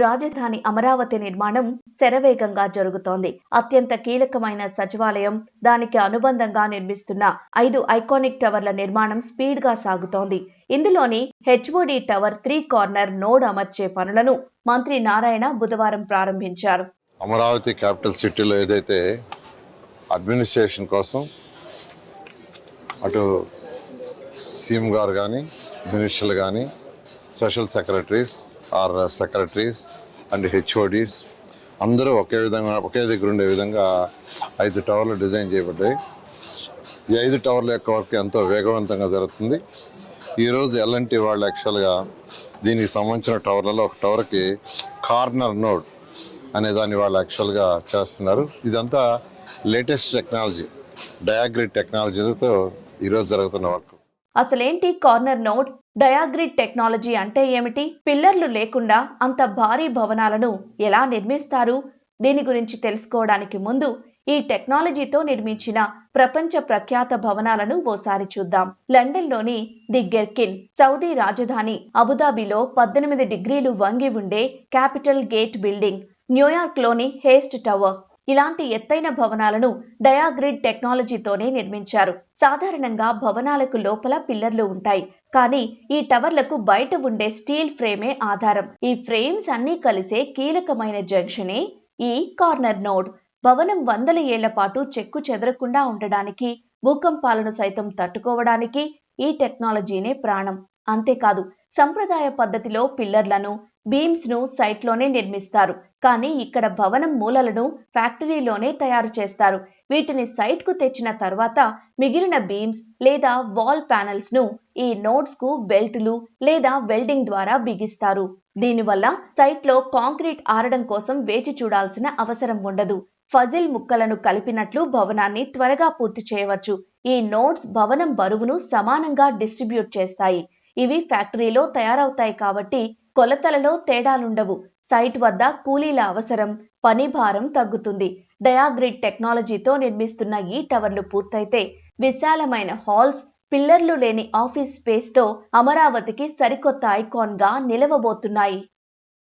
రాజధాని అమరావతి నిర్మాణం శరవేగంగా జరుగుతోంది. అత్యంత కీలకమైన సచివాలయం, దానికి అనుబంధంగా నిర్మిస్తున్న 5 ఐకానిక్ టవర్ల నిర్మాణం స్పీడ్ గా సాగుతోంది. ఇందులోని హెచ్ఓడి టవర్ 3 కార్నర్ నోడ్ అమర్చే పనులను మంత్రి నారాయణ బుధవారం ప్రారంభించారు. అమరావతి క్యాపిటల్ సిటీలో ఏదైతే అడ్మినిస్ట్రేషన్ కోసం అటు సీఎం గారు కానీ, మినిస్టర్లు కానీ, special secretaries or secretaries and HODs అందరూ ఒకే దగ్గర ఉండే విధంగా 5 టవర్లు డిజైన్ చేయబడ్డాయి. ఈ 5 టవర్ల యొక్క వర్క్ ఎంతో వేగవంతంగా జరుగుతుంది. ఈరోజు ఎల్ఎన్టీ వాళ్ళు యాక్చువల్గా దీనికి సంబంధించిన టవర్లలో ఒక టవర్కి కార్నర్ నోడ్ అనే దాన్ని వాళ్ళు యాక్చువల్గా చేస్తున్నారు. ఇదంతా లేటెస్ట్ టెక్నాలజీ, డయాగ్రిడ్ టెక్నాలజీలతో ఈరోజు జరుగుతున్న వర్క్. అసలేంటి కార్నర్ నోడ్? డయాగ్రిడ్ టెక్నాలజీ అంటే ఏమిటి? పిల్లర్లు లేకుండా అంత భారీ భవనాలను ఎలా నిర్మిస్తారు? దీని గురించి తెలుసుకోవడానికి ముందు ఈ టెక్నాలజీతో నిర్మించిన ప్రపంచ ప్రఖ్యాత భవనాలను ఓసారి చూద్దాం. లండన్లోని ది గెర్కిన్, సౌదీ రాజధాని అబుదాబిలో 18 డిగ్రీలు వంగి ఉండే క్యాపిటల్ గేట్ బిల్డింగ్, న్యూయార్క్లోని హేస్ట్ టవర్, ఇలాంటి ఎత్తైన భవనాలను డయాగ్రిడ్ టెక్నాలజీతోనే నిర్మించారు. సాధారణంగా భవనాలకు లోపల పిల్లర్లు ఉంటాయి, కానీ ఈ టవర్లకు బయట ఉండే స్టీల్ ఫ్రేమే ఆధారం. ఈ ఫ్రేమ్స్ అన్నీ కలిసే కీలకమైన జంక్షనే ఈ కార్నర్ నోడ్. భవనం వందల ఏళ్ల పాటు చెక్కు చెదరకుండా ఉండడానికి, భూకంపాలను సైతం తట్టుకోవడానికి ఈ టెక్నాలజీనే ప్రాణం. అంతేకాదు, సంప్రదాయ పద్ధతిలో పిల్లర్లను, బీమ్స్ ను సైట్లోనే నిర్మిస్తారు. కానీ ఇక్కడ భవనం మూలలను ఫ్యాక్టరీలోనే తయారు చేస్తారు. వీటిని సైట్ కు తెచ్చిన తర్వాత మిగిలిన బీమ్స్ లేదా వాల్ ప్యానెల్స్ ను ఈ నోడ్స్ కు బెల్టులు లేదా వెల్డింగ్ ద్వారా బిగిస్తారు. దీనివల్ల సైట్ లో కాంక్రీట్ ఆరడం కోసం వేచి చూడాల్సిన అవసరం ఉండదు. ఫజిల్ ముక్కలను కలిపినట్లు భవనాన్ని త్వరగా పూర్తి చేయవచ్చు. ఈ నోడ్స్ భవనం బరువును సమానంగా డిస్ట్రిబ్యూట్ చేస్తాయి. ఇవి ఫ్యాక్టరీలో తయారవుతాయి కాబట్టి కొలతలలో తేడాలుండవు. సైట్ వద్ద కూలీల అవసరం, పని భారం తగ్గుతుంది. డయాగ్రిడ్ టెక్నాలజీతో నిర్మిస్తున్న ఈ టవర్లు పూర్తయితే విశాలమైన హాల్స్, పిల్లర్లు లేని ఆఫీస్ స్పేస్ తో అమరావతికి సరికొత్త ఐకాన్ గా నిలవబోతున్నాయి.